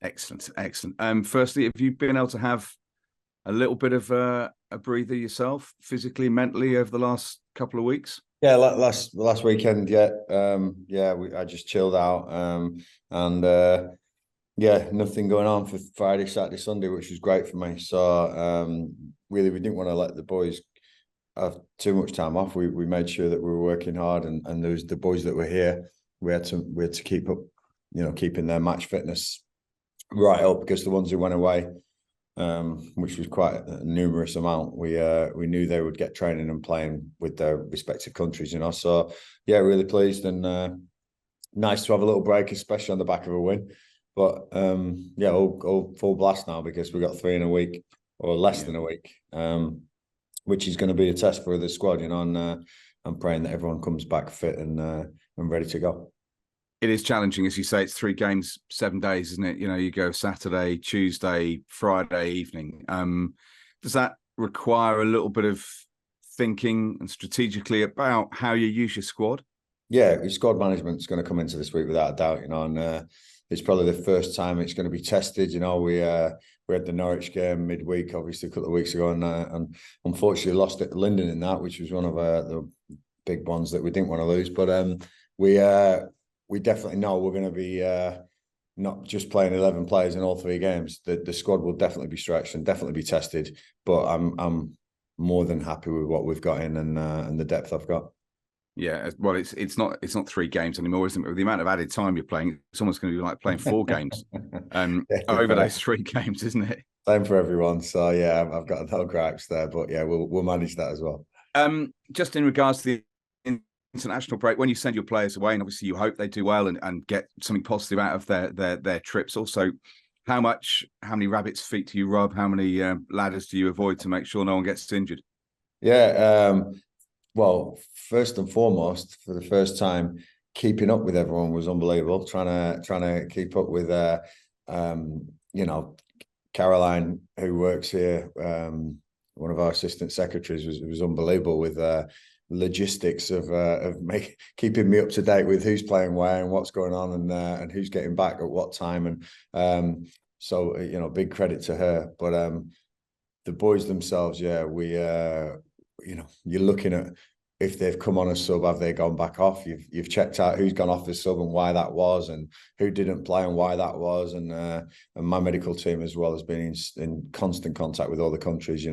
Excellent, excellent. Firstly, have you been able to have a little bit of a breather yourself, physically, mentally, over the last couple of weeks? Yeah, last weekend, yeah, I just chilled out, and yeah, nothing going on for Friday, Saturday, Sunday, which was great for me. So really, we didn't want to let the boys have too much time off. We made sure that we were working hard, and there was the boys that were here. We had to keep up, keeping their match fitness right up, because the ones who went away, which was quite a numerous amount, we knew they would get training and playing with their respective countries, So yeah, really pleased, and nice to have a little break, especially on the back of a win. But yeah, all full blast now, because we got 3 in a week, or less than a week, which is going to be a test for the squad, and I'm praying that everyone comes back fit and ready to go. It is challenging, as you say. It's 3 games, 7 days, isn't it? You go Saturday, Tuesday, Friday evening. Does that require a little bit of thinking and strategically about how you use your squad? Yeah, your squad management is going to come into this week without a doubt, and it's probably the first time it's going to be tested. We had the Norwich game midweek, obviously, a couple of weeks ago, and unfortunately lost at Linden in that, which was one of the big ones that we didn't want to lose. But we definitely know we're going to be not just playing 11 players in all 3 games. The squad will definitely be stretched and definitely be tested. But I'm more than happy with what we've got in, and the depth I've got. Yeah, well, it's not 3 games anymore, isn't it? With the amount of added time you're playing, it's almost going to be like playing 4 games over those 3 games, isn't it? Same for everyone. So yeah, I've got no gripes there, but yeah, we'll manage that as well. Just in regards to the international break, when you send your players away, and obviously you hope they do well and get something positive out of their trips. Also, how many rabbits' feet do you rub? How many ladders do you avoid to make sure no one gets injured? Yeah. Well, first and foremost, for the first time, keeping up with everyone was unbelievable. Trying to keep up with, Caroline, who works here, one of our assistant secretaries, was unbelievable with logistics of keeping me up to date with who's playing where and what's going on, and who's getting back at what time, and so big credit to her. But the boys themselves, yeah, you're looking at if they've come on a sub, have they gone back off? You've checked out who's gone off the sub and why that was, and who didn't play and why that was, and my medical team as well has been in constant contact with all the countries.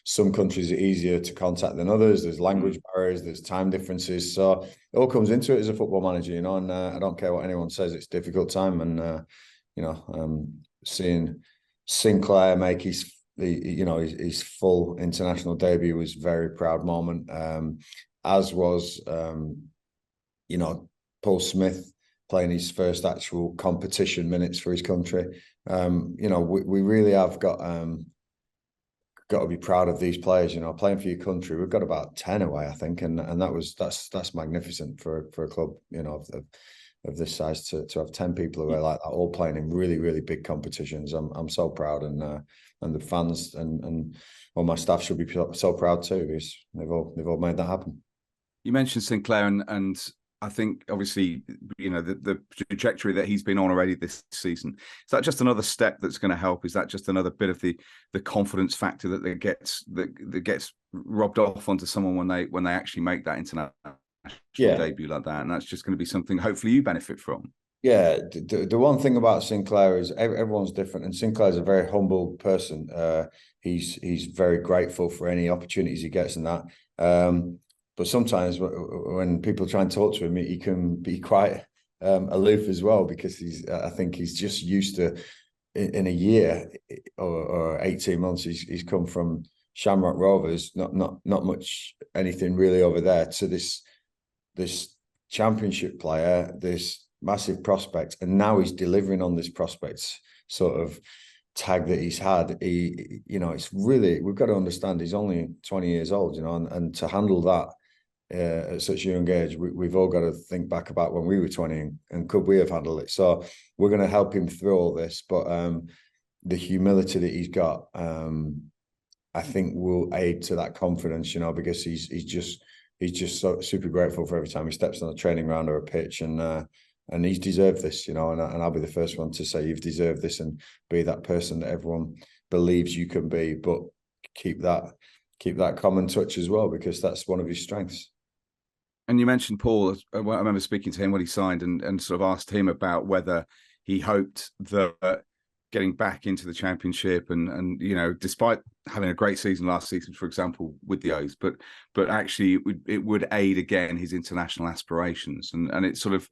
Some countries are easier to contact than others. There's language barriers, there's time differences, so it all comes into it as a football manager. And I don't care what anyone says, it's a difficult time, and seeing Sinclair make his full international debut was a very proud moment, as was Paul Smith playing his first actual competition minutes for his country. We really have got to be proud of these players. Playing for your country. We've got about 10 away, I think, and that's magnificent for a club of this size to have 10 people away like that, all playing in really, really big competitions. I'm so proud, and the fans and all my staff should be so proud too, because they've all made that happen. You mentioned Sinclair, and I think obviously the trajectory that he's been on already this season. Is that just another step that's going to help? Is that just another bit of the confidence factor that gets robbed off onto someone when they actually make that international debut like that? And that's just going to be something hopefully you benefit from. Yeah, the one thing about Sinclair is everyone's different, and Sinclair's a very humble person. He's very grateful for any opportunities he gets in that. But sometimes when people try and talk to him, he can be quite aloof as well, because I think he's just used to, in a year or 18 months, he's come from Shamrock Rovers, not much anything really over there, to this championship player, this massive prospect, and now he's delivering on this prospect sort of tag that he's had. It's really, we've got to understand he's only 20 years old, and to handle that at such a young age, we've all got to think back about when we were 20 and could we have handled it. So we're going to help him through all this, but the humility that he's got, I think will aid to that confidence, because he's just so super grateful for every time he steps on a training ground or a pitch, and and he's deserved this, and I'll be the first one to say you've deserved this, and be that person that everyone believes you can be, but keep that common touch as well, because that's one of his strengths. And you mentioned Paul. I remember speaking to him when he signed, and sort of asked him about whether he hoped that getting back into the Championship and despite having a great season last season, for example, with the O's, but actually it would aid again his international aspirations, and it sort of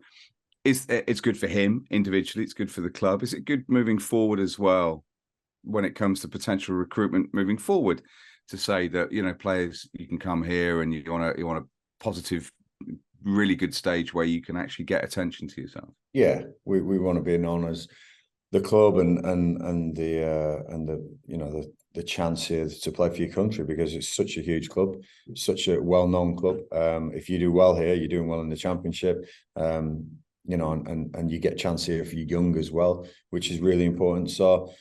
it's good for him individually. It's good for the club. Is it good moving forward as well when it comes to potential recruitment moving forward, to say that players, you can come here and you want a positive, really good stage where you can actually get attention to yourself? Yeah, we want to be known as the club and the chance here to play for your country, because it's such a huge club, such a well-known club. If you do well here, you're doing well in the Championship, and you get a chance here for you young as well, which is really important. So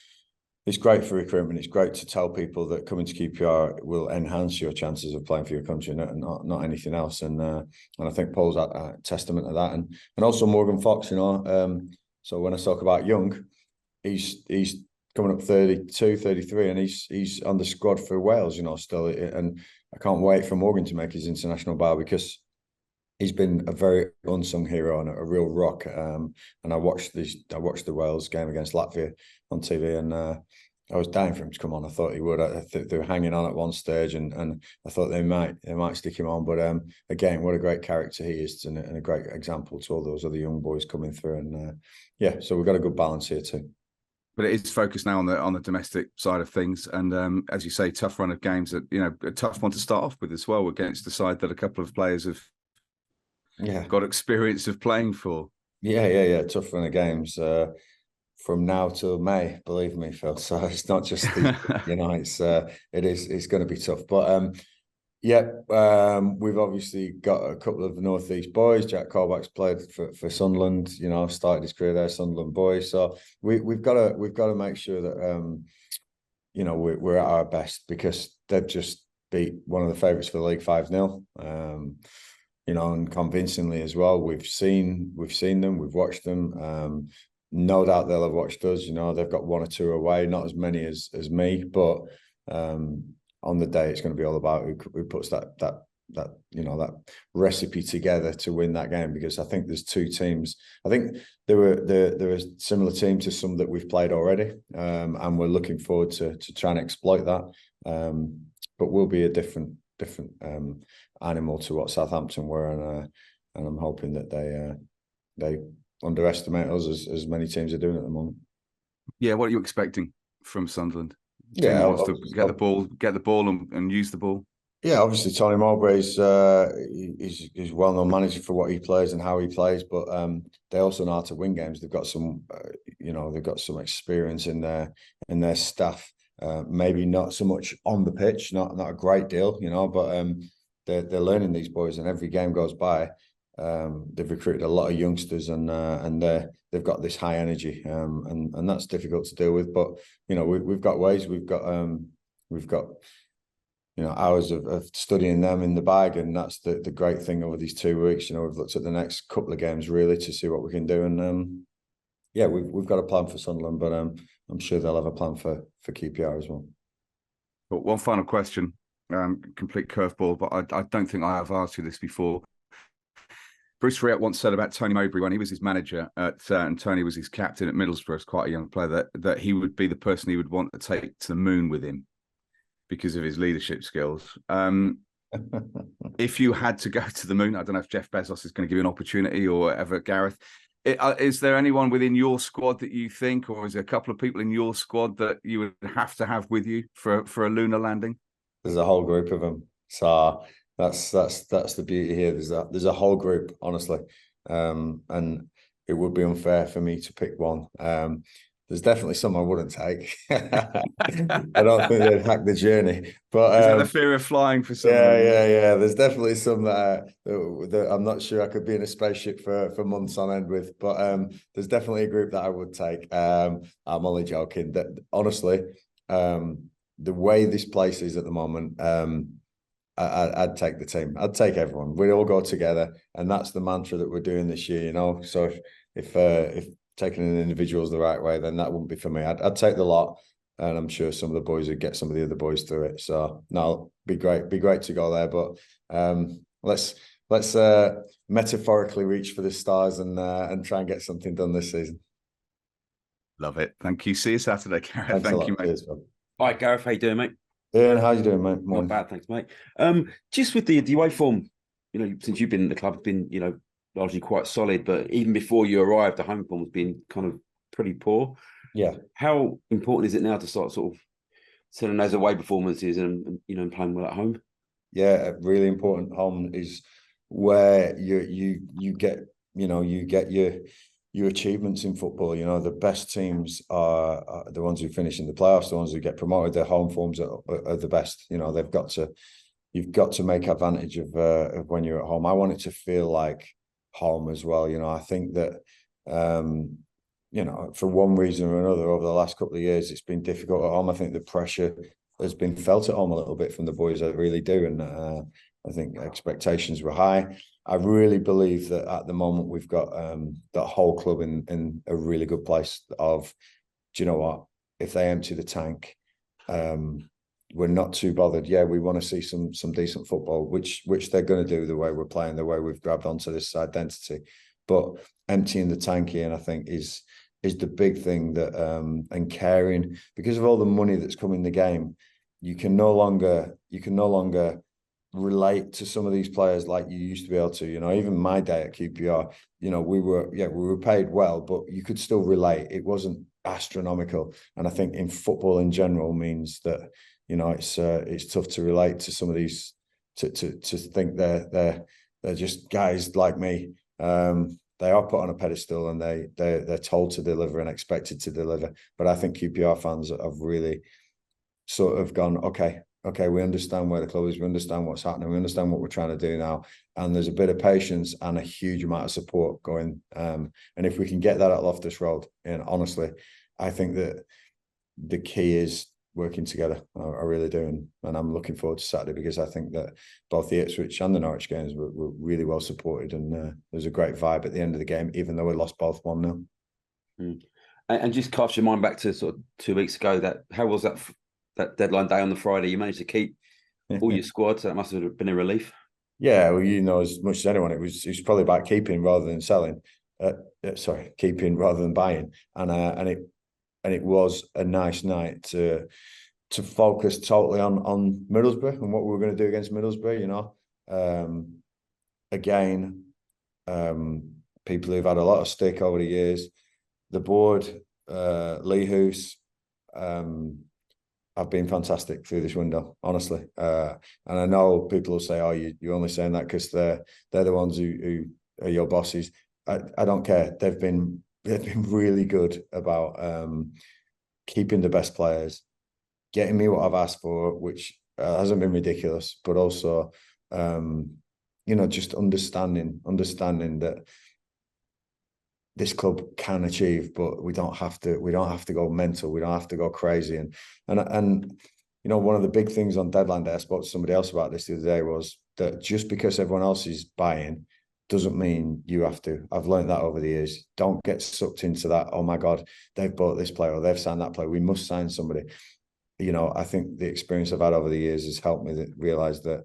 it's great for recruitment. It's great to tell people that coming to QPR will enhance your chances of playing for your country, not anything else. And I think Paul's a testament to that, and also Morgan Fox. So when I talk about young, he's coming up 32, 33, and he's on the squad for Wales. Still, and I can't wait for Morgan to make his international bow, because he's been a very unsung hero and a real rock. And I watched the Wales game against Latvia on TV, and I was dying for him to come on. I thought he would. They were hanging on at one stage, and I thought they might stick him on. But again, what a great character he is, and a great example to all those other young boys coming through. And so we've got a good balance here too. But it is focused now on the domestic side of things, and as you say, tough run of games. That a tough one to start off with as well, against the side that a couple of players have got experience of playing for. Yeah. Tough run of games from now till May, believe me, Phil. So it's not just it's going to be tough. But we've obviously got a couple of Northeast boys. Jack Colback's played for Sunderland. Started his career there, Sunderland boy. So we've got to make sure that we're at our best, because they've just beat one of the favourites for the league 5-0. And convincingly as well. We've seen them, we've watched them. No doubt they'll have watched us. They've got one or two away, not as many as me, but on the day it's going to be all about who puts that recipe together to win that game. Because I think there's two teams. I think there are similar teams to some that we've played already, and we're looking forward to trying to exploit that. But we'll be a different animal to what Southampton were, and I'm hoping that they underestimate us as many teams are doing at the moment. Yeah, what are you expecting from Sunderland? Yeah, wants to get the ball and use the ball. Yeah, obviously Tony Mowbray's he's well-known manager for what he plays and how he plays, but they also know how to win games. They've got some, they've got some experience in their staff. Maybe not so much on the pitch, not a great deal, but they're learning, these boys, and every game goes by. They've recruited a lot of youngsters, and they've got this high energy, and that's difficult to deal with. But we've got ways. We've got hours of studying them in the bag, and that's the great thing over these 2 weeks. We've looked at the next couple of games really to see what we can do, and we've got a plan for Sunderland, but I'm sure they'll have a plan for QPR as well. But one final question, complete curveball, but I don't think I have asked you this before. Bruce Rioch once said about Tony Mowbray, when he was his manager and Tony was his captain at Middlesbrough, quite a young player, that he would be the person he would want to take to the moon with him because of his leadership skills. If you had to go to the moon, I don't know if Jeff Bezos is going to give you an opportunity or whatever, Gareth. Is there anyone within your squad that you think, or is there a couple of people in your squad that you would have to have with you for a lunar landing? There's a whole group of them. So that's the beauty here. There's a whole group, honestly, and it would be unfair for me to pick one. There's definitely some I wouldn't take. I don't think they'd hack the journey. But is that the fear of flying for some? Yeah. There's definitely some that I'm not sure I could be in a spaceship for months on end with. But there's definitely a group that I would take. I'm only joking. That honestly, the way this place is at the moment, I'd take the team. I'd take everyone. We'd all go together, and that's the mantra that we're doing this year. So if taking an individual's the right way, then that wouldn't be for me. I'd take the lot, and I'm sure some of the boys would get some of the other boys through it. So no, be great to go there. But let's metaphorically reach for the stars and try and get something done this season. Love it. Thank you. See you Saturday, Gareth. Thanks Thank you, mate. Cheers, man. Hi, Gareth. How you doing, mate? Ian, how you doing, mate? Morning. Not bad, thanks, mate. Just with the away form, since you've been in the club, it's been, largely quite solid, but even before you arrived, the home form has been kind of pretty poor. Yeah. How important is it now to start sort of selling those away performances and playing well at home? Yeah, really important. Home is where you get your achievements in football. The best teams are the ones who finish in the playoffs, the ones who get promoted. Their home forms are the best. You've got to make advantage of when you're at home. I want it to feel like home as well. I think that for one reason or another over the last couple of years, it's been difficult at home. I think the pressure has been felt at home a little bit from the boys. I really do, and I think expectations were high. I really believe that at the moment we've got that whole club in a really good place of, do you know what? If they empty the tank, we're not too bothered. Yeah, we want to see some decent football, which they're going to do the way we're playing, the way we've grabbed onto this identity. But emptying the tank in, I think, is the big thing that and caring, because of all the money that's come in the game, you can no longer relate to some of these players like you used to be able to. Even my day at QPR, we were paid well, but you could still relate. It wasn't astronomical, and I think in football in general means that it's tough to relate to some of these, to think they're just guys like me. They are put on a pedestal and they're told to deliver and expected to deliver. But I think QPR fans have really sort of gone, okay, we understand where the club is, we understand what's happening, we understand what we're trying to do now, and there's a bit of patience and a huge amount of support going. And if we can get that at Loftus Road, and honestly, I think that the key is working together. I really do, and I'm looking forward to Saturday, because I think that both the Ipswich and the Norwich games were really well supported, and there's a great vibe at the end of the game, even though we lost both 1-0. And just cast your mind back to sort of 2 weeks ago. How was that deadline day on the Friday? You managed to keep all your squad, so that must have been a relief. Yeah, well, as much as anyone, it was probably about keeping rather than selling. Keeping rather than buying, and it was a nice night to focus totally on Middlesbrough and what we were going to do against Middlesbrough. Again, people who've had a lot of stick over the years, the board, Lee Hoos, have been fantastic through this window, honestly. And I know people will say, "Oh, you're only saying that because they're the ones who are your bosses." I don't care. They've been really good about keeping the best players, getting me what I've asked for, which hasn't been ridiculous, but also just understanding that this club can achieve, but we don't have to go mental, we don't have to go crazy. And one of the big things on deadline day, I spoke to somebody else about this the other day, was that just because everyone else is buying doesn't mean you have to. I've learned that over the years. Don't get sucked into that, oh my God, they've bought this player or they've signed that player, we must sign somebody. I think the experience I've had over the years has helped me realise that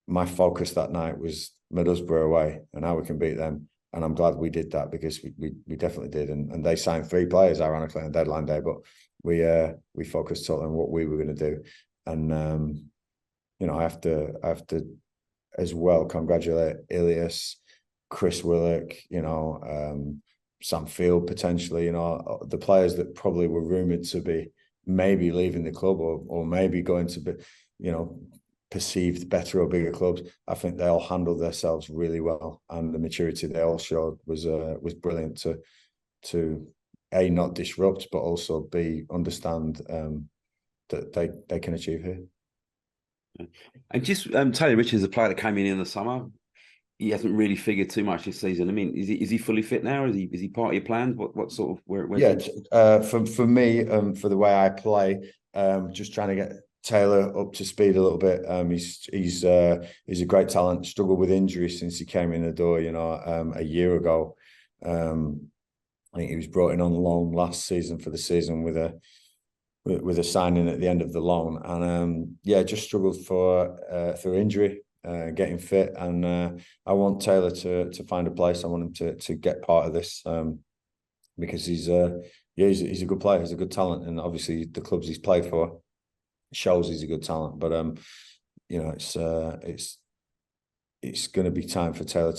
my focus that night was Middlesbrough away and how we can beat them. And I'm glad we did that, because we definitely did. And they signed 3 players, ironically, on deadline day, but we focused totally on what we were going to do. And I have to as well congratulate Ilias, Chris Willock, Sam Field potentially, the players that probably were rumoured to be maybe leaving the club or maybe going to be, perceived better or bigger clubs. I think they all handled themselves really well, and the maturity they all showed was brilliant to A, not disrupt, but also B, understand that they can achieve here. And just Taylor Richards, a player that came in the summer, he hasn't really figured too much this season. I mean, is he fully fit now? Is he part of your plans? What sort of where? For me, for the way I play, just trying to get Taylor up to speed a little bit. He's a great talent. Struggled with injuries since he came in the door. A year ago, I think he was brought in on loan last season for the season with a signing at the end of the loan, and just struggled through injury, getting fit, and I want Taylor to find a place. I want him to get part of this, because he's a good player, he's a good talent, and obviously the clubs he's played for shows he's a good talent. But it's going to be time for Taylor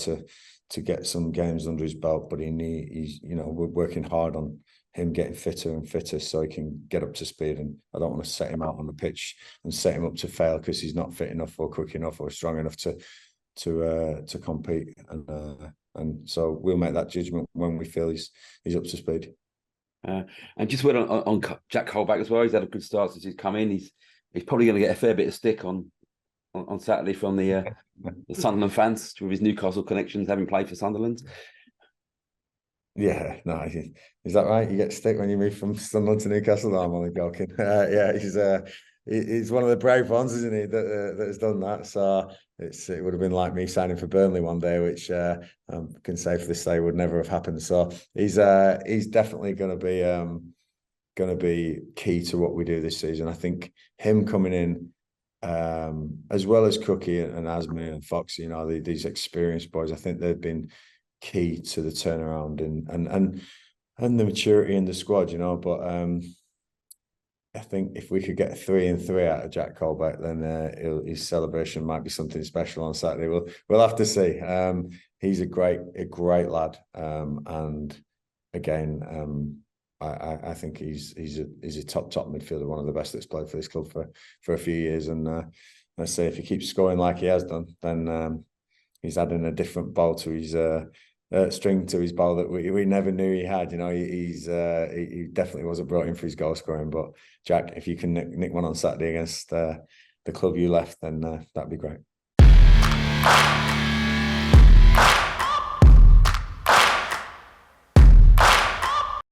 to get some games under his belt, but he's we're working hard on him getting fitter and fitter so he can get up to speed. And I don't want to set him out on the pitch and set him up to fail because he's not fit enough or quick enough or strong enough to compete. And so we'll make that judgment when we feel he's up to speed. And just went on Jack Colback as well. He's had a good start since he's come in. He's probably going to get a fair bit of stick on Saturday from the Sunderland fans with his Newcastle connections, having played for Sunderland. Yeah, no, is that right? You get stick when you move from Sunderland to Newcastle? No, I'm only joking. He's one of the brave ones, isn't he, that has done that? So it would have been like me signing for Burnley one day, which I can safely say would never have happened. So he's definitely going to be key to what we do this season. I think him coming in, as well as Cookie and Asmi and Foxy, these experienced boys, I think they've been key to the turnaround and the maturity in the squad, but I think if we could get 3-3 out of Jack Colback, then his celebration might be something special on Saturday. We'll have to see. He's a great lad, and again, I think he's a top midfielder, one of the best that's played for this club for a few years. And let's say if he keeps scoring like he has done, then he's adding a different bow to his string to his bow that we never knew he had. He definitely wasn't brought in for his goal scoring. But Jack, if you can nick one on Saturday against the club you left, then that'd be great.